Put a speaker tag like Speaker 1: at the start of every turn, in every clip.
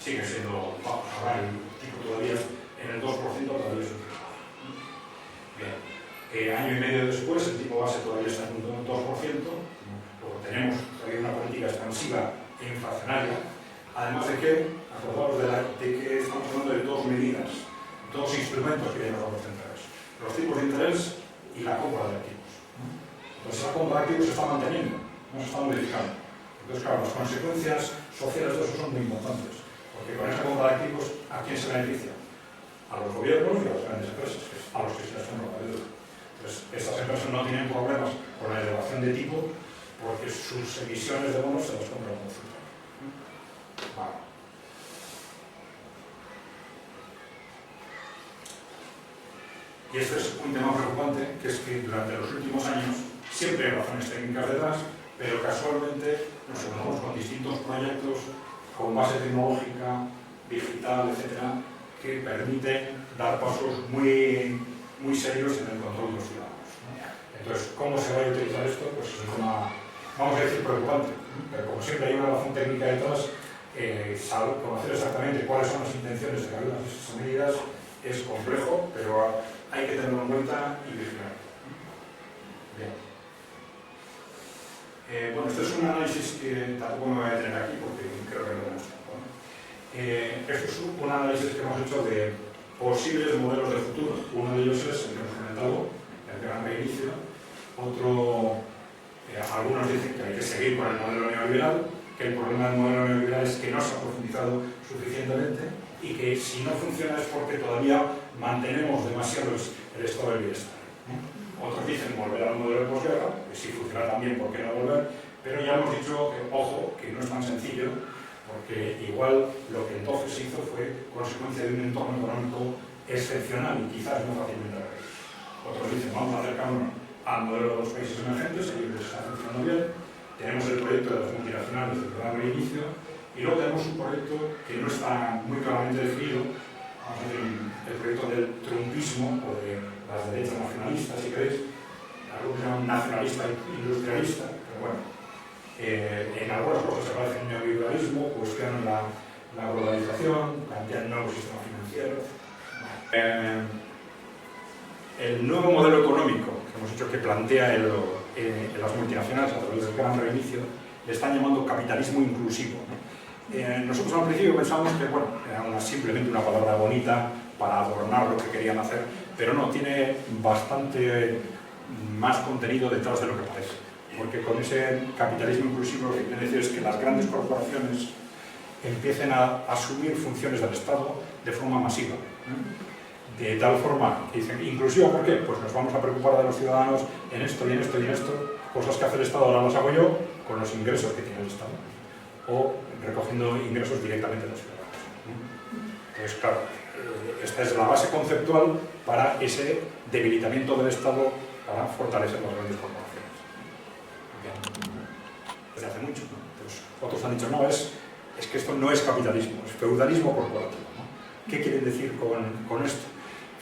Speaker 1: sigue siendo bajo. Ahora el tipo todavía en el 2% todavía es un tipo bajo. Bien. Año y medio después el tipo base todavía está en un 2%, luego tenemos todavía una política expansiva e inflacionaria, además de que, acordaos de que estamos hablando de dos medidas, dos instrumentos que tienen los bancos centrales, los tipos de interés y la compra de activos. Entonces la compra de activos se está manteniendo, no se está modificando. Entonces, claro, las consecuencias sociales de eso son muy importantes, porque con esa compra de activos, ¿a quién se beneficia? A los gobiernos y a las grandes empresas, que es a los que se les compra la deuda. Entonces, estas empresas no tienen problemas con la elevación de tipo porque sus emisiones de bonos se las compra el Banco Central. Vale. Y este es un tema preocupante, que es que durante los últimos años siempre hay razones técnicas detrás, pero casualmente nos encontramos con distintos proyectos con base tecnológica, digital, etcétera, que permiten dar pasos muy serios en el control de los ciudadanos. Entonces, ¿cómo se va a utilizar esto? Pues es un tema, vamos a decir, preocupante, pero como siempre hay una razón técnica detrás, conocer exactamente cuáles son las intenciones de cada una de esas medidas es complejo, pero hay que tenerlo en cuenta y vigilar. Bien. Bueno, este es un análisis que tampoco me voy a detener aquí porque creo que no tenemos tiempo, ¿no? Esto es un análisis que hemos hecho de posibles modelos de futuro. Uno de ellos es el que hemos comentado, el gran reinicio. Otro, algunos dicen que hay que seguir con el modelo neoliberal, que el problema del modelo neoliberal es que no se ha profundizado suficientemente y que si no funciona es porque todavía mantenemos demasiado el estado del bienestar. Otros dicen volver al modelo de posguerra, que si funciona también, ¿por qué no volver? Pero ya hemos dicho que, ojo, que no es tan sencillo, porque igual lo que entonces se hizo fue consecuencia de un entorno económico excepcional y quizás no fácilmente repetir. Otros dicen, vamos a acercarnos al modelo de los países emergentes, y les está funcionando bien. Tenemos el proyecto de las multinacionales del programa de inicio, y luego tenemos un proyecto que no está muy claramente definido, vamos a decir, el proyecto del trumpismo o de las derechas nacionalistas, si queréis, algunos llaman nacionalista industrialista, pero bueno, en algunas cosas se parece al neoliberalismo, cuestionan la globalización, plantean nuevos sistemas financieros. El nuevo modelo económico que hemos dicho que plantea las multinacionales a través del gran reinicio le están llamando capitalismo inclusivo, ¿no? Nosotros al principio pensamos que bueno, era simplemente una palabra bonita para adornar lo que querían hacer, pero no, tiene bastante más contenido detrás de lo que parece. Porque con ese capitalismo inclusivo lo que quiere decir es que las grandes corporaciones empiecen a asumir funciones del Estado de forma masiva. De tal forma que dicen, ¿inclusiva por qué? Pues nos vamos a preocupar de los ciudadanos en esto y en esto y en esto, cosas que hace el Estado ahora las hago yo con los ingresos que tiene el Estado, o recogiendo ingresos directamente de los ciudadanos. Entonces, claro, esta es la base conceptual para ese debilitamiento del Estado para fortalecer las grandes corporaciones. Desde hace mucho, ¿no? Entonces, otros han dicho, no, es que esto no es capitalismo, es feudalismo corporativo, ¿no? ¿Qué quieren decir con esto?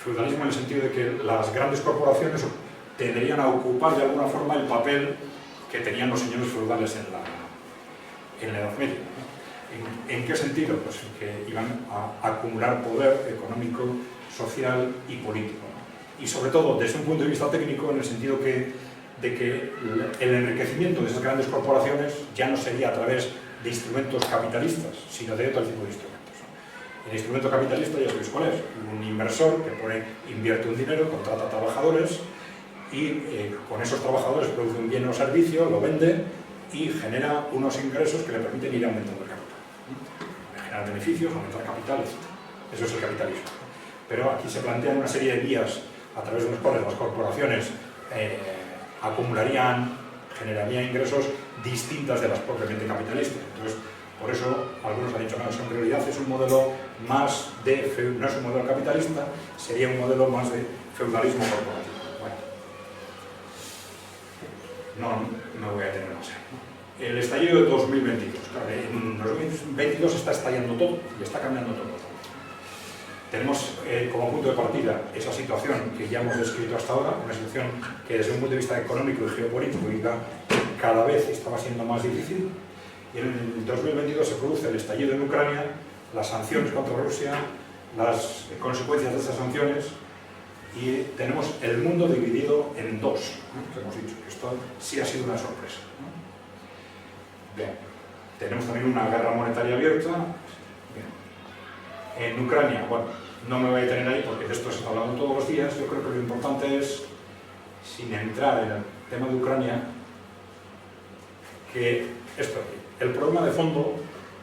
Speaker 1: Feudalismo en el sentido de que las grandes corporaciones tenderían a ocupar de alguna forma el papel que tenían los señores feudales en la Edad Media, ¿no? ¿En qué sentido? Pues en que iban a acumular poder económico, social y político, ¿no? Y sobre todo desde un punto de vista técnico, en el sentido de que el enriquecimiento de esas grandes corporaciones ya no sería a través de instrumentos capitalistas, sino de otro tipo de instrumentos. El instrumento capitalista ya sabéis cuál es, un inversor que invierte un dinero, contrata trabajadores y con esos trabajadores produce un bien o servicio, lo vende y genera unos ingresos que le permiten ir aumentando el capital. Generar beneficios, aumentar capital, etc. Eso es el capitalismo. Pero aquí se plantean una serie de vías a través de las cuales las corporaciones acumularían, generarían ingresos distintas de las propiamente capitalistas. Entonces, por eso algunos han dicho, no, eso en realidad es un modelo más no es un modelo capitalista, sería un modelo más de feudalismo corporativo. Bueno, no voy a tener más. El estallido de 2022. Claro, en 2022 está estallando todo y está cambiando todo. Tenemos como punto de partida esa situación que ya hemos descrito hasta ahora, una situación que desde un punto de vista económico y geopolítico cada vez estaba siendo más difícil. Y en el 2022 se produce el estallido en Ucrania las sanciones contra Rusia, las consecuencias de esas sanciones, y tenemos el mundo dividido en dos, ¿no? Que hemos dicho que esto sí ha sido una sorpresa, ¿no? Bien, tenemos también una guerra monetaria abierta. Bien. En Ucrania, bueno, no me voy a detener ahí porque de esto se está hablando todos los días. Yo creo que lo importante es, sin entrar en el tema de Ucrania, que esto, el problema de fondo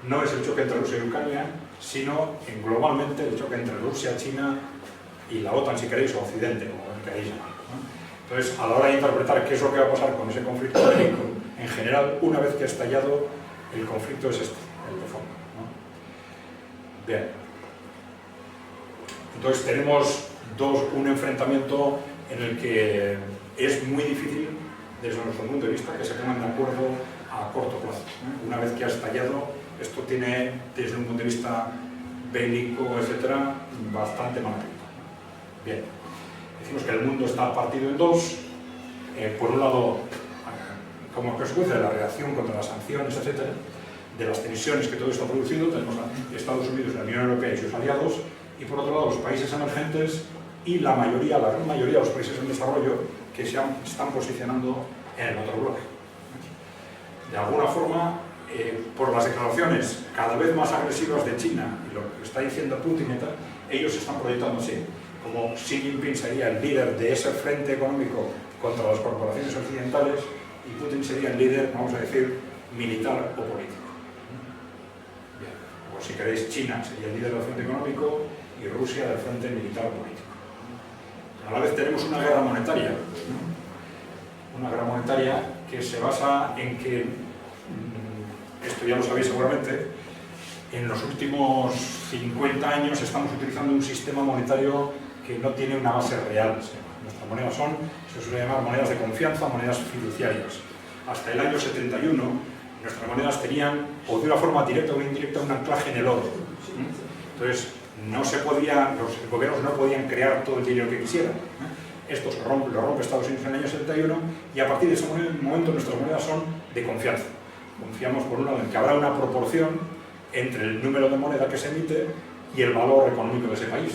Speaker 1: no es el choque entre Rusia y Ucrania, sino globalmente el choque entre Rusia, China y la OTAN, si queréis, o Occidente, como queréis llamar, ¿no? Entonces, a la hora de interpretar qué es lo que va a pasar con ese conflicto bélico, en general, una vez que ha estallado, el conflicto es este, el de fondo, ¿no? Bien. Entonces, tenemos un enfrentamiento en el que es muy difícil, desde nuestro punto de vista, que se pongan de acuerdo a corto plazo, ¿no? Una vez que ha estallado, esto tiene, desde un punto de vista bélico, etcétera, bastante mala pinta. Bien, decimos que el mundo está partido en dos. Por un lado, como consecuencia de la reacción contra las sanciones, etcétera, de las tensiones que todo esto ha producido, tenemos a Estados Unidos, la Unión Europea y sus aliados, y por otro lado los países emergentes y la gran mayoría de los países en desarrollo que se están posicionando en el otro bloque. De alguna forma, por las declaraciones cada vez más agresivas de China y lo que está diciendo Putin, ellos se están proyectando así, como Xi Jinping sería el líder de ese frente económico contra las corporaciones occidentales y Putin sería el líder, vamos a decir, militar o político. Bien. O si queréis, China sería el líder del frente económico y Rusia del frente militar o político. A la vez tenemos una guerra monetaria, ¿no? Una guerra monetaria que se basa en que, esto ya lo sabéis seguramente, en los últimos 50 años estamos utilizando un sistema monetario que no tiene una base real. Nuestras monedas se suele llamar monedas de confianza, monedas fiduciarias. Hasta el año 71, nuestras monedas tenían, o de una forma directa o indirecta, un anclaje en el oro. Entonces, los gobiernos no podían crear todo el dinero que quisieran. Esto lo rompe Estados Unidos en el año 71 y a partir de ese momento nuestras monedas son de confianza. Confiamos, por un lado, en que habrá una proporción entre el número de moneda que se emite y el valor económico de ese país,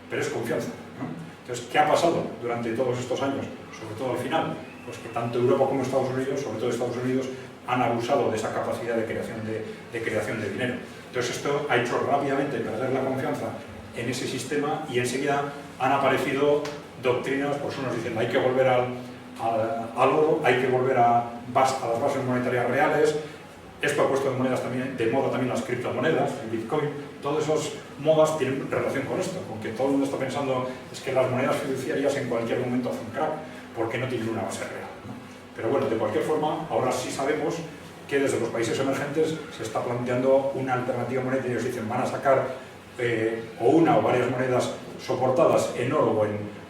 Speaker 1: pero es confianza, ¿no? Entonces, ¿qué ha pasado durante todos estos años? Sobre todo al final, pues que tanto Europa como Estados Unidos, sobre todo Estados Unidos, han abusado de esa capacidad de creación de dinero. Entonces, esto ha hecho rápidamente perder la confianza en ese sistema y enseguida han aparecido doctrinas, pues unos dicen hay que volver al oro, hay que volver a las bases monetarias reales. Esto ha puesto de moda también las criptomonedas, el Bitcoin. Todas esas modas tienen relación con esto, con que todo el mundo está pensando es que las monedas fiduciarias en cualquier momento hacen crack, porque no tienen una base real, ¿no? Pero bueno, de cualquier forma, ahora sí sabemos que desde los países emergentes se está planteando una alternativa monetaria. Ellos dicen, van a sacar o una o varias monedas soportadas en oro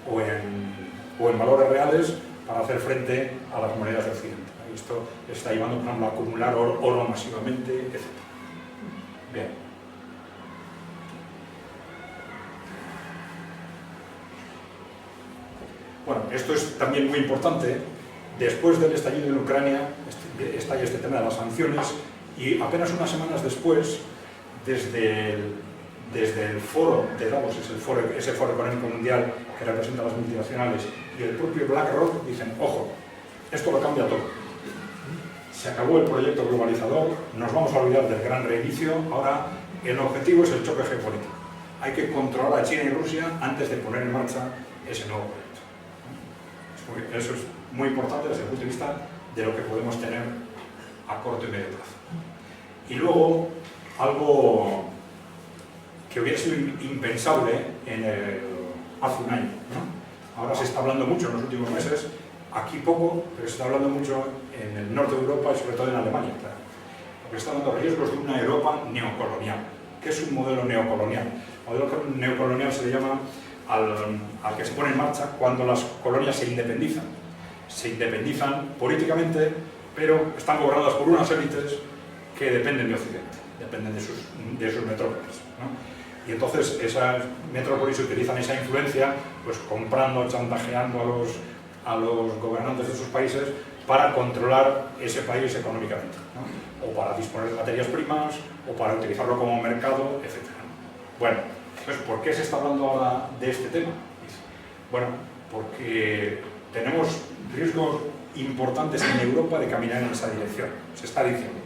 Speaker 1: o en valores reales para hacer frente a las monedas de Occidente. Esto está llevando, por ejemplo, a acumular oro masivamente, etc. Bien. Bueno, esto es también muy importante. Después del estallido en Ucrania, estalla este tema de las sanciones y apenas unas semanas después, desde el foro de Davos, ese foro económico mundial que representa a las multinacionales, y el propio BlackRock dicen, ojo, esto lo cambia todo. Se acabó el proyecto globalizador, nos vamos a olvidar del gran reinicio, ahora el objetivo es el choque geopolítico. Hay que controlar a China y Rusia antes de poner en marcha ese nuevo proyecto. Eso es muy importante desde el punto de vista de lo que podemos tener a corto y medio plazo. Y luego, algo que hubiera sido impensable hace un año, ¿no? Ahora se está hablando mucho en los últimos meses, aquí poco, pero se está hablando mucho en el norte de Europa y sobre todo en Alemania, claro. Porque está dando riesgos de una Europa neocolonial. ¿Qué es un modelo neocolonial? Modelo neocolonial se le llama al que se pone en marcha cuando las colonias se independizan. Se independizan políticamente, pero están gobernadas por unas élites que dependen de Occidente, dependen de sus metrópolis, ¿no? Y entonces esas metrópolis utilizan esa influencia, pues comprando, chantajeando a los gobernantes de sus países para controlar ese país económicamente, ¿no? O para disponer de materias primas, o para utilizarlo como mercado, etc. Bueno, entonces, ¿por qué se está hablando ahora de este tema? Bueno, porque tenemos riesgos importantes en Europa de caminar en esa dirección, se está diciendo.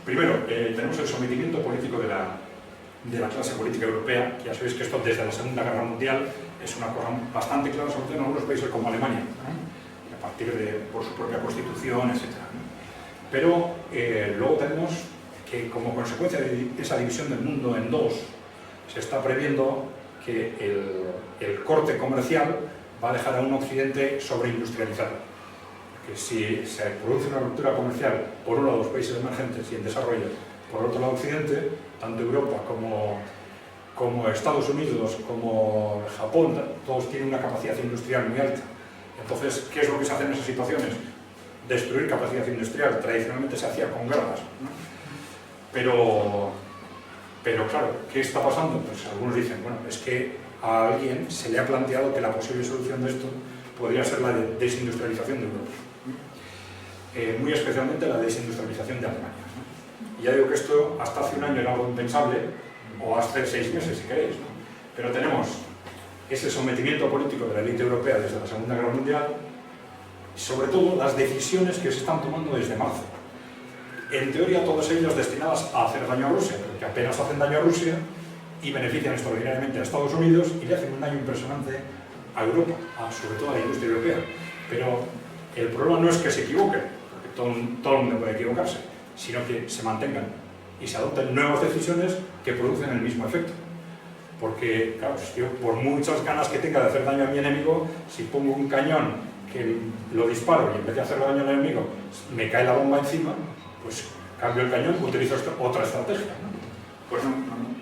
Speaker 1: Primero, tenemos el sometimiento político de la clase política europea. Ya sabéis que esto desde la Segunda Guerra Mundial es una cosa bastante clara, sobre todo en algunos países como Alemania, ¿no? A partir de por su propia constitución, etc. Pero luego tenemos que, como consecuencia de esa división del mundo en dos, se está previendo que el corte comercial va a dejar a un occidente sobreindustrializado. Que si se produce una ruptura comercial, por un lado los países emergentes y en desarrollo, por otro lado occidente, tanto Europa como Estados Unidos, como Japón, todos tienen una capacidad industrial muy alta. Entonces, ¿qué es lo que se hace en esas situaciones? Destruir capacidad industrial. Tradicionalmente se hacía con guerras, ¿no? Pero claro, ¿qué está pasando? Pues algunos dicen, bueno, es que a alguien se le ha planteado que la posible solución de esto podría ser la desindustrialización de Europa. Muy especialmente la desindustrialización de Alemania, ¿no? Y ya digo que esto hasta hace un año era algo impensable, o hace 6 meses si queréis, ¿no? Pero tenemos ese sometimiento político de la élite europea desde la Segunda Guerra Mundial y sobre todo las decisiones que se están tomando desde marzo. En teoría todas ellas destinadas a hacer daño a Rusia, porque apenas hacen daño a Rusia y benefician extraordinariamente a Estados Unidos y le hacen un daño impresionante a Europa, sobre todo a la industria europea. Pero el problema no es que se equivoquen, porque todo el mundo puede equivocarse, sino que se mantengan y se adopten nuevas decisiones que producen el mismo efecto. Porque, claro, por muchas ganas que tenga de hacer daño a mi enemigo, si pongo un cañón que lo disparo y en vez de hacerle daño al enemigo me cae la bomba encima, pues cambio el cañón, utilizo otra estrategia, ¿no? Pues no.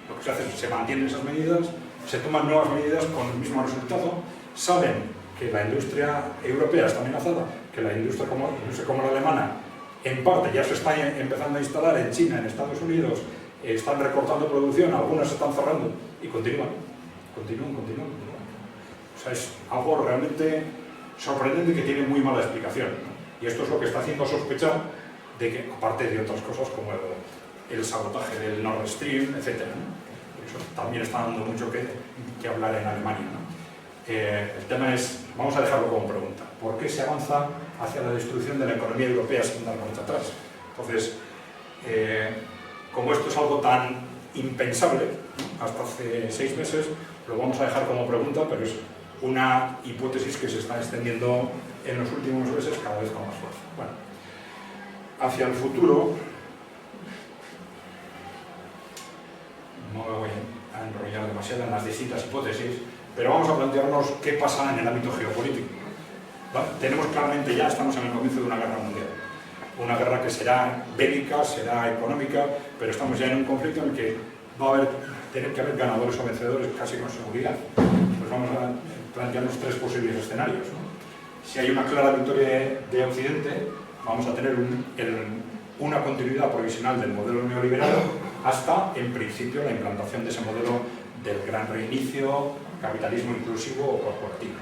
Speaker 1: Lo que se hace es se mantienen esas medidas, se toman nuevas medidas con el mismo resultado, saben que la industria europea está amenazada, que la industria como la alemana, en parte ya se está empezando a instalar en China, en Estados Unidos, están recortando producción, algunas se están cerrando y continúan. O sea, es algo realmente sorprendente que tiene muy mala explicación, ¿no? Y esto es lo que está haciendo sospechar de que, aparte de otras cosas como el sabotaje del Nord Stream, etc., ¿no? Eso también está dando mucho que hablar en Alemania, ¿no? El tema es, vamos a dejarlo como pregunta, ¿por qué se avanza hacia la destrucción de la economía europea sin dar marcha atrás? Entonces, como esto es algo tan impensable, ¿no? Hasta hace 6 meses, lo vamos a dejar como pregunta, pero es una hipótesis que se está extendiendo en los últimos meses cada vez con más fuerza. Bueno, hacia el futuro, no me voy a enrollar demasiado en las distintas hipótesis, pero vamos a plantearnos qué pasa en el ámbito geopolítico. ¿Vale? Tenemos claramente ya, estamos en el comienzo de una guerra mundial. Una guerra que será bélica, será económica, pero estamos ya en un conflicto en el que va a tener que haber ganadores o vencedores casi con seguridad. Pues vamos a plantearnos 3 posibles escenarios, ¿no? Si hay una clara victoria de Occidente, vamos a tener una continuidad provisional del modelo neoliberal hasta, en principio, la implantación de ese modelo del gran reinicio, capitalismo inclusivo o corporativo.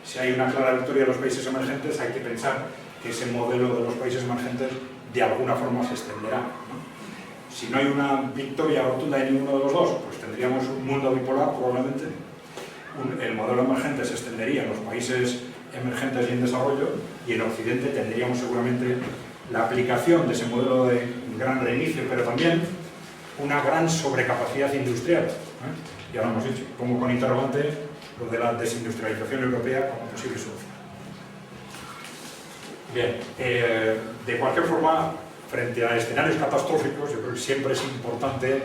Speaker 1: Si hay una clara victoria de los países emergentes, hay que pensar que ese modelo de los países emergentes de alguna forma se extenderá, ¿no? Si no hay una victoria rotunda en ninguno de los dos, pues tendríamos un mundo bipolar probablemente. El modelo emergente se extendería en los países emergentes y en desarrollo, y en Occidente tendríamos seguramente la aplicación de ese modelo de gran reinicio, pero también una gran sobrecapacidad industrial, ¿eh? Ya lo hemos dicho, pongo con interrogante lo de la desindustrialización europea como posible solución. Bien, de cualquier forma, frente a escenarios catastróficos, yo creo que siempre es importante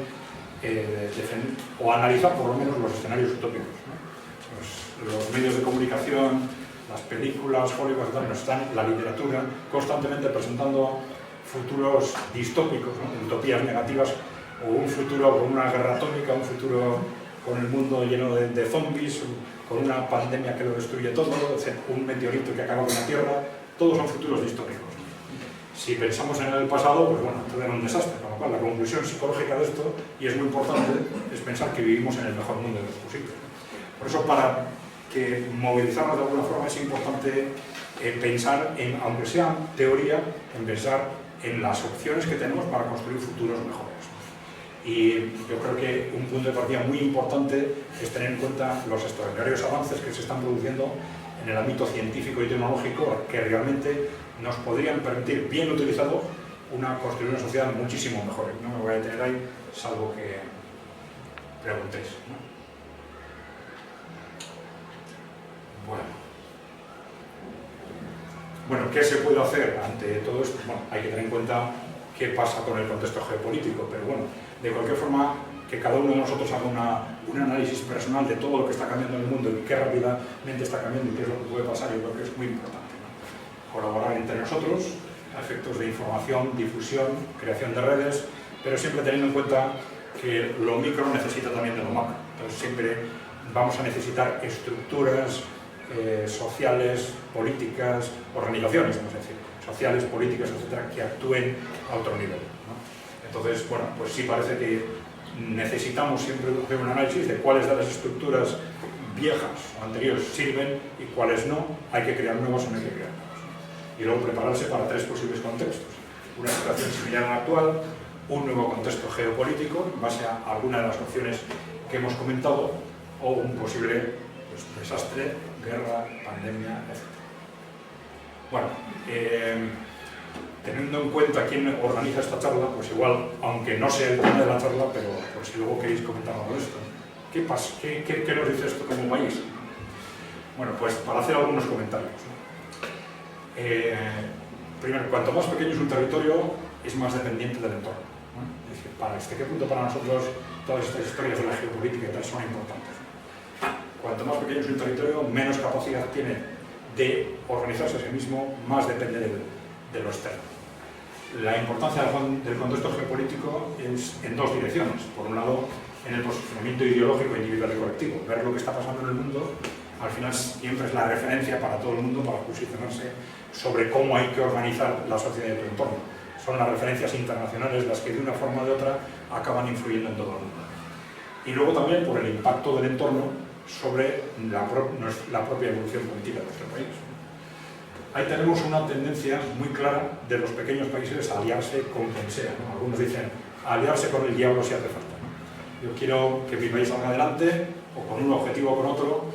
Speaker 1: defender, o analizar por lo menos los escenarios utópicos, ¿no? Los medios de comunicación, las películas, Hollywood, nos están, la literatura, constantemente presentando futuros distópicos, ¿no? Utopías negativas, o un futuro con una guerra atómica, un futuro con el mundo lleno de zombies, con una pandemia que lo destruye todo, un meteorito que acaba con la Tierra. Todos son futuros distópicos. Si pensamos en el pasado, pues bueno, todo era un desastre, con lo cual la conclusión psicológica de esto, y es muy importante, es pensar que vivimos en el mejor mundo de los posibles. Por eso, para que movilizarnos de alguna forma, es importante pensar en, aunque sea teoría, en pensar en las opciones que tenemos para construir futuros mejores. Y yo creo que un punto de partida muy importante es tener en cuenta los extraordinarios avances que se están produciendo en el ámbito científico y tecnológico, que realmente nos podrían permitir, bien utilizado, construir una sociedad muchísimo mejor. No me voy a detener ahí, salvo que preguntéis, ¿no? Bueno, ¿qué se puede hacer ante todo esto? Bueno, hay que tener en cuenta qué pasa con el contexto geopolítico, pero bueno, de cualquier forma, que cada uno de nosotros haga un análisis personal de todo lo que está cambiando en el mundo y qué rápidamente está cambiando y qué es lo que puede pasar, yo creo que es muy importante, ¿no? Colaborar entre nosotros, a efectos de información, difusión, creación de redes, pero siempre teniendo en cuenta que lo micro necesita también de lo macro. Entonces siempre vamos a necesitar estructuras sociales, políticas, organizaciones, vamos a decir, sociales, políticas, etcétera, que actúen a otro nivel, ¿no? Entonces, bueno, pues sí parece que necesitamos siempre hacer un análisis de cuáles de las estructuras viejas o anteriores sirven y cuáles no, hay que crear nuevas o no hay que crear nuevas, ¿no? Y luego prepararse para tres posibles contextos: una situación similar a la actual, un nuevo contexto geopolítico en base a alguna de las opciones que hemos comentado, o un posible desastre, guerra, pandemia, etc. Bueno, teniendo en cuenta quién organiza esta charla, pues igual, aunque no sea el tema de la charla, pero por si luego queréis comentar algo de esto, ¿qué pasa? ¿Qué nos dice esto como país? Bueno, pues para hacer algunos comentarios, ¿no? Primero, cuanto más pequeño es un territorio, es más dependiente del entorno, ¿no? Es decir, ¿hasta qué punto para nosotros todas estas historias de la geopolítica y tal son importantes? Cuanto más pequeño es un territorio, menos capacidad tiene de organizarse a sí mismo, más depende de lo externo. La importancia del contexto geopolítico es en dos direcciones. Por un lado, en el posicionamiento ideológico individual y colectivo. Ver lo que está pasando en el mundo, al final siempre es la referencia para todo el mundo para posicionarse sobre cómo hay que organizar la sociedad de tu entorno. Son las referencias internacionales las que de una forma o de otra acaban influyendo en todo el mundo. Y luego también por el impacto del entorno sobre la propia evolución política de nuestro país. Ahí tenemos una tendencia muy clara de los pequeños países a aliarse con quien sea, ¿no? Algunos dicen aliarse con el diablo si hace falta, ¿no? Yo quiero que mi país salga adelante, o con un objetivo o con otro,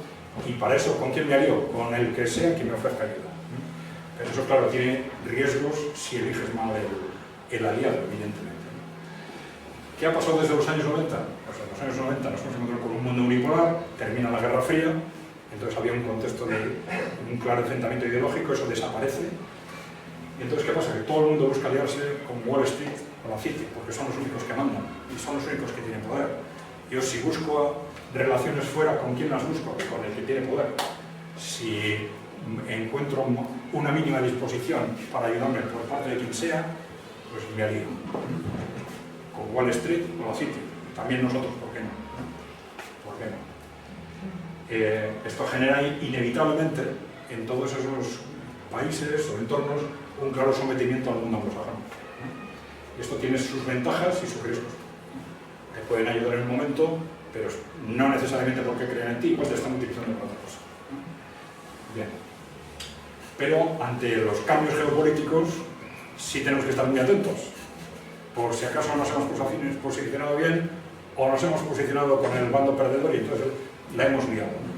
Speaker 1: y para eso, ¿con quién me alío? Con el que sea que me ofrezca ayuda, ¿no? Pero eso, claro, tiene riesgos si eliges mal el aliado, evidentemente, ¿no? ¿Qué ha pasado desde los años 90? Pues en los años 90 nos hemos encontrado con un mundo unipolar, termina la Guerra Fría, entonces había un contexto de un claro enfrentamiento ideológico, eso desaparece. Y entonces, ¿qué pasa? Que todo el mundo busca aliarse con Wall Street o la City, porque son los únicos que mandan y son los únicos que tienen poder. Yo, si busco relaciones fuera, ¿con quién las busco? Con el que tiene poder. Si encuentro una mínima disposición para ayudarme por parte de quien sea, pues me alío con Wall Street o la City. También nosotros, ¿por qué no? ¿Por qué no? Esto genera inevitablemente en todos esos países o entornos un claro sometimiento al mundo anglosajón, ¿no? Y esto tiene sus ventajas y sus riesgos. Te pueden ayudar en un momento, pero no necesariamente porque crean en ti, pues te están utilizando para otra cosa, ¿no? Bien. Pero ante los cambios geopolíticos sí tenemos que estar muy atentos. Por si acaso nos hemos posicionado bien o nos hemos posicionado con el bando perdedor y entonces la hemos liado, ¿no?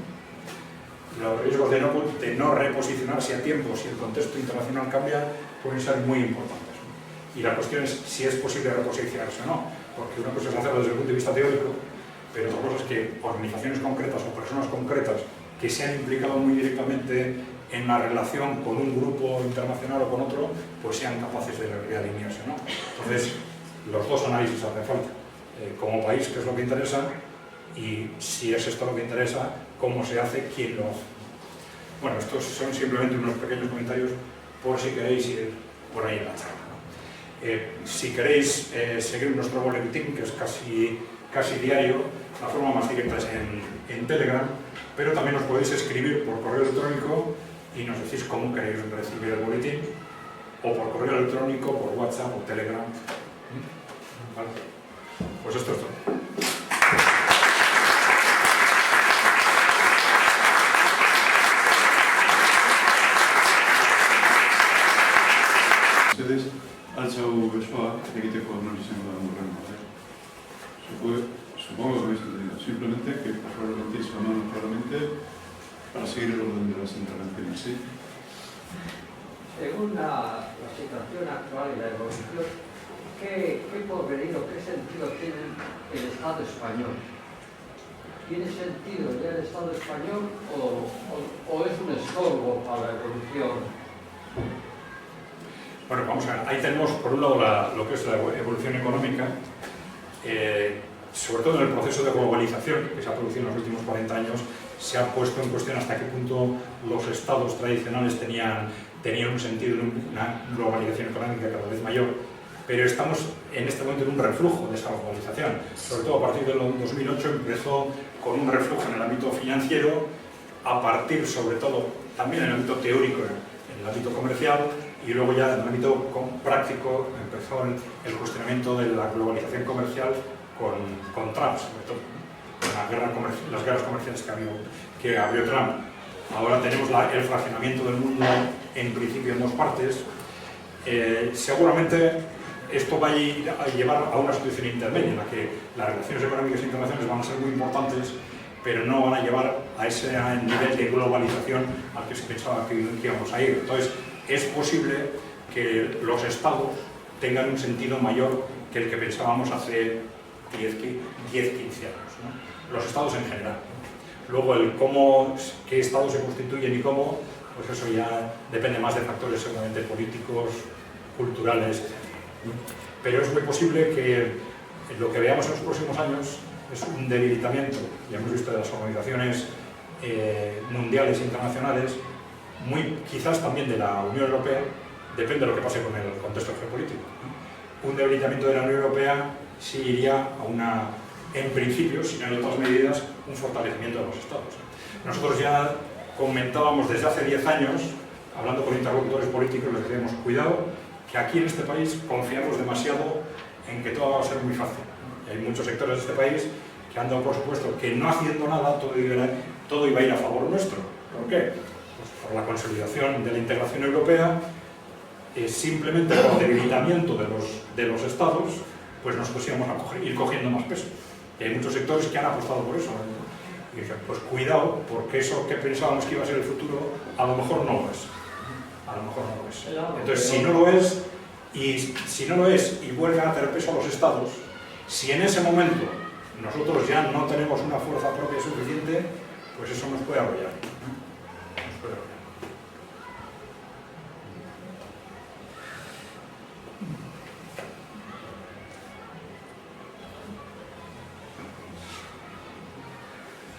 Speaker 1: Los riesgos de no reposicionarse a tiempo si el contexto internacional cambia pueden ser muy importantes, ¿no? Y la cuestión es si es posible reposicionarse o no, porque una cosa es hacerlo desde el punto de vista teórico, pero otra cosa es que organizaciones concretas o personas concretas que se han implicado muy directamente en la relación con un grupo internacional o con otro, pues sean capaces de realinearse, ¿no? Entonces, los dos análisis hacen falta. Como país, ¿qué es lo que interesa? Y si es esto lo que interesa, ¿cómo se hace? ¿Quién lo hace? Bueno, estos son simplemente unos pequeños comentarios por si queréis ir por ahí en la charla, ¿no? Si queréis seguir nuestro boletín, que es casi diario, la forma más directa es en Telegram, pero también os podéis escribir por correo electrónico y nos decís cómo queréis recibir el boletín, o por correo electrónico, por WhatsApp o Telegram. ¿Vale? Pues esto es todo.
Speaker 2: marchado eso a egiteko non izango da horren bat. Supongo que lo habéis entendido. Simplemente que por favor levantéis la mano claramente para seguir el orden de las intervenciones. ¿Sí?
Speaker 3: Según la situación actual y la evolución, ¿qué porvenir o qué sentido tiene el Estado español? ¿Tiene sentido ya el Estado español o es un estorbo para la evolución?
Speaker 1: Bueno, vamos a ver. Ahí tenemos, por un lado, lo que es la evolución económica, sobre todo en el proceso de globalización que se ha producido en los últimos 40 años, se ha puesto en cuestión hasta qué punto los estados tradicionales tenían un sentido, una globalización económica cada vez mayor, pero estamos en este momento en un reflujo de esa globalización. Sobre todo a partir del 2008 empezó con un reflujo en el ámbito financiero, a partir sobre todo también en el ámbito teórico, en el ámbito comercial, y luego ya en el ámbito práctico empezó el cuestionamiento de la globalización comercial con Trump, sobre todo, con las guerras comerciales que abrió Trump. Ahora tenemos el fraccionamiento del mundo en principio en dos partes. Seguramente esto va a llevar a una situación intermedia en la que las relaciones económicas internacionales van a ser muy importantes, pero no van a llevar a ese nivel de globalización al que se pensaba que íbamos a ir. Entonces, es posible que los estados tengan un sentido mayor que el que pensábamos hace 10, 15 años, ¿no? Los estados en general. Luego, qué estados se constituyen y cómo, pues eso ya depende más de factores seguramente políticos, culturales, etc. Pero es muy posible que lo que veamos en los próximos años es un debilitamiento, ya hemos visto, de las organizaciones mundiales e internacionales, quizás también de la Unión Europea, depende de lo que pase con el contexto geopolítico. Un debilitamiento de la Unión Europea sí iría a en principio, si no hay otras medidas, un fortalecimiento de los estados. Nosotros ya comentábamos desde hace 10 años, hablando con interlocutores políticos, les decíamos, cuidado, que aquí en este país confiamos demasiado en que todo va a ser muy fácil. Y hay muchos sectores de este país que han dado por supuesto que no haciendo nada todo iba a ir a favor nuestro. ¿Por qué? Pues por la consolidación de la integración europea, simplemente por el debilitamiento de los estados, pues nosotros íbamos a ir cogiendo más peso. Y hay muchos sectores que han apostado por eso. Y dicen, pues cuidado, porque eso que pensábamos que iba a ser el futuro, a lo mejor no lo es. A lo mejor no lo es. Entonces, si no lo es y vuelve a tener peso a los estados, si en ese momento nosotros ya no tenemos una fuerza propia suficiente, pues eso nos puede arrollar. Nos puede arrollar.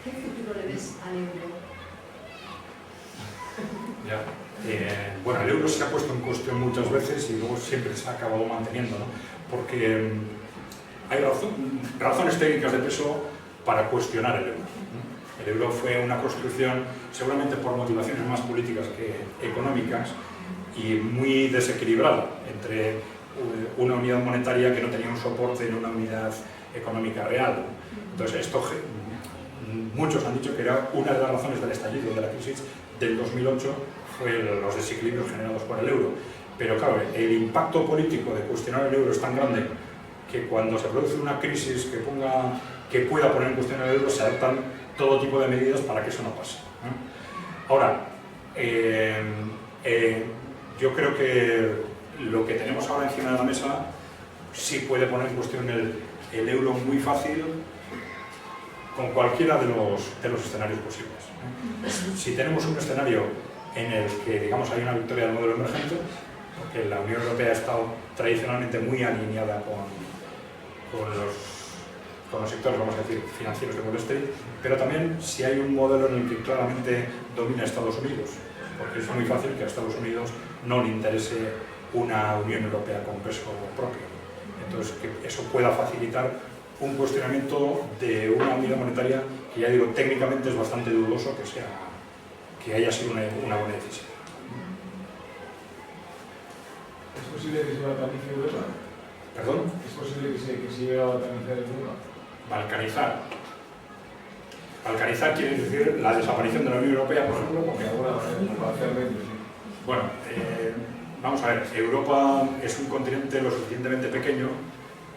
Speaker 4: ¿Qué futuro le ves al euro?
Speaker 1: Ya. Bueno, el euro se ha puesto en cuestión muchas veces y luego siempre se ha acabado manteniendo, ¿no? Porque hay razones técnicas de peso para cuestionar el euro. El euro fue una construcción, seguramente por motivaciones más políticas que económicas, y muy desequilibrada entre una unidad monetaria que no tenía un soporte en una unidad económica real. Entonces, muchos han dicho que era una de las razones del estallido de la crisis del 2008 fue los desequilibrios generados por el euro. Pero claro, el impacto político de cuestionar el euro es tan grande que cuando se produce una crisis que pueda poner en cuestión el euro, se adoptan todo tipo de medidas para que eso no pase, ¿no? Ahora, yo creo que lo que tenemos ahora encima de la mesa sí puede poner en cuestión el euro muy fácil con cualquiera de los escenarios posibles. Si tenemos un escenario en el que, digamos, hay una victoria del modelo emergente, porque la Unión Europea ha estado tradicionalmente muy alineada con los sectores, vamos a decir, financieros de Wall Street, pero también si hay un modelo en el que claramente domina Estados Unidos, porque es muy fácil que a Estados Unidos no le interese una Unión Europea con peso propio. Entonces, que eso pueda facilitar un cuestionamiento de una unidad monetaria que, ya digo, técnicamente es bastante dudoso que haya sido una buena decisión.
Speaker 5: ¿Es posible que se balcanice Europa?
Speaker 1: ¿Perdón?
Speaker 5: ¿Es posible que se llegue a balcanizar Europa?
Speaker 1: Balcanizar. Balcanizar quiere decir la desaparición de la Unión Europea, por ejemplo, porque
Speaker 5: ahora parcialmente, sí.
Speaker 1: bueno, Vamos a ver, Europa es un continente lo suficientemente pequeño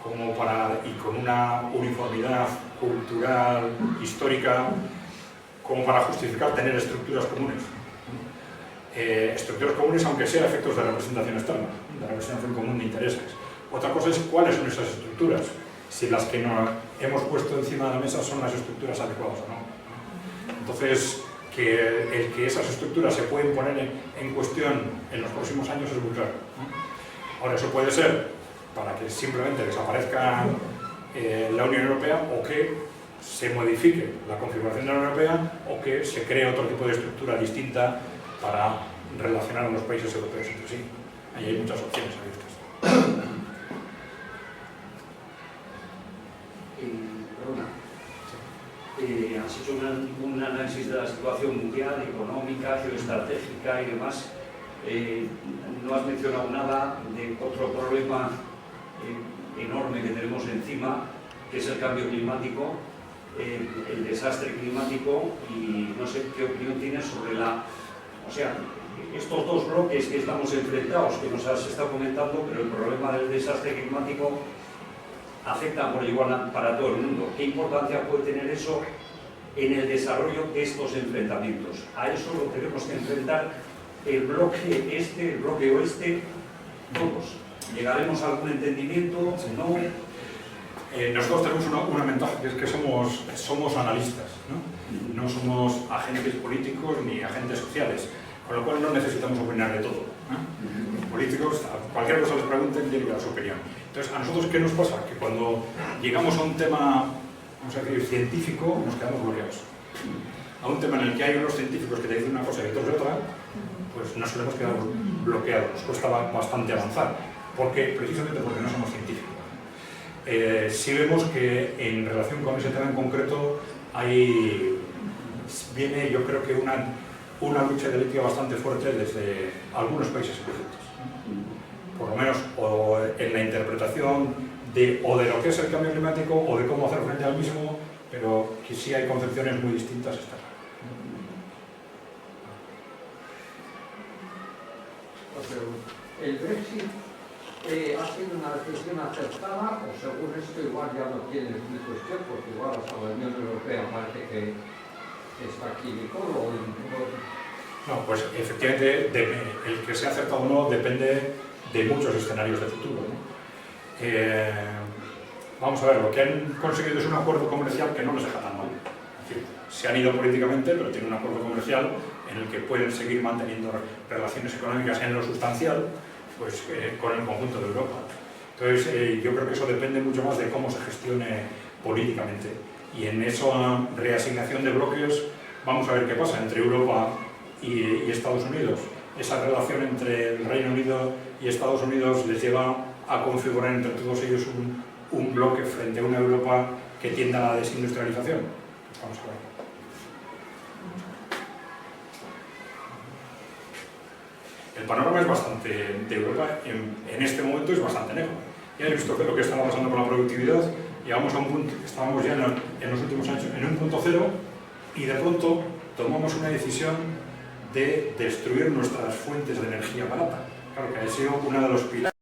Speaker 1: como y con una uniformidad cultural, histórica, como para justificar tener estructuras comunes. Estructuras comunes, aunque sea efectos de representación externa, de representación común de intereses. Otra cosa es cuáles son esas estructuras, si las que nos hemos puesto encima de la mesa son las estructuras adecuadas o no. Entonces, el que esas estructuras se pueden poner en cuestión en los próximos años es muy claro. Ahora, eso puede ser para que simplemente desaparezca la Unión Europea, o que se modifique la configuración de la Unión Europea, o que se cree otro tipo de estructura distinta para relacionar a los países europeos entre sí. Ahí hay muchas opciones abiertas.
Speaker 6: Has hecho un análisis de la situación mundial, económica, geoestratégica y demás. No has mencionado nada de otro problema enorme que tenemos encima, que es el cambio climático, el desastre climático, y no sé qué opinión tienes sobre estos dos bloques que estamos enfrentados, que nos has estado comentando, pero el problema del desastre climático afecta por igual para todo el mundo. ¿Qué importancia puede tener eso en el desarrollo de estos enfrentamientos? A eso lo tenemos que enfrentar el bloque este, el bloque oeste, todos. ¿Llegaremos a algún entendimiento? ¿No?
Speaker 1: Nosotros tenemos una ventaja, que es que somos analistas, ¿no? No somos agentes políticos ni agentes sociales, con lo cual no necesitamos opinar de todo, ¿no? Los políticos, a cualquier cosa les pregunten, tienen que dar su opinión. Entonces, ¿a nosotros qué nos pasa? Que cuando llegamos a un tema, vamos a decir, científico, nos quedamos bloqueados. A un tema en el que hay unos científicos que te dicen una cosa y otros de otra, pues nos solemos quedar bloqueados, nos cuesta bastante avanzar, precisamente porque no somos científicos. Sí vemos que en relación con ese tema en concreto viene, yo creo que una lucha dialéctica bastante fuerte desde algunos países emergentes, ¿no? Por lo menos o en la interpretación de lo que es el cambio climático o de cómo hacer frente al mismo, pero que sí hay concepciones muy distintas.
Speaker 3: ¿El Brexit ha sido una decisión acertada, o según esto igual ya no tiene ni cuestión, porque igual hasta la Unión Europea parece que está aquí y todo?
Speaker 1: No, pues efectivamente el que sea acertado o no depende de muchos escenarios de futuro, ¿no? Vamos a ver, lo que han conseguido es un acuerdo comercial que no les deja tan mal. Es decir, se han ido políticamente, pero tienen un acuerdo comercial en el que pueden seguir manteniendo relaciones económicas en lo sustancial, pues con el conjunto de Europa. Entonces, yo creo que eso depende mucho más de cómo se gestione políticamente. Y en esa reasignación de bloques, vamos a ver qué pasa entre Europa y Estados Unidos. Esa relación entre el Reino Unido y Estados Unidos les lleva a configurar entre todos ellos un bloque frente a una Europa que tienda a la desindustrialización. Pues vamos a ver. El panorama es bastante, de Europa en este momento es bastante negro. Ya he visto lo que estaba pasando con la productividad, llegamos a un punto, estábamos ya en los últimos años en un punto cero, y de pronto tomamos una decisión de destruir nuestras fuentes de energía barata. Claro que ha sido uno de los pilares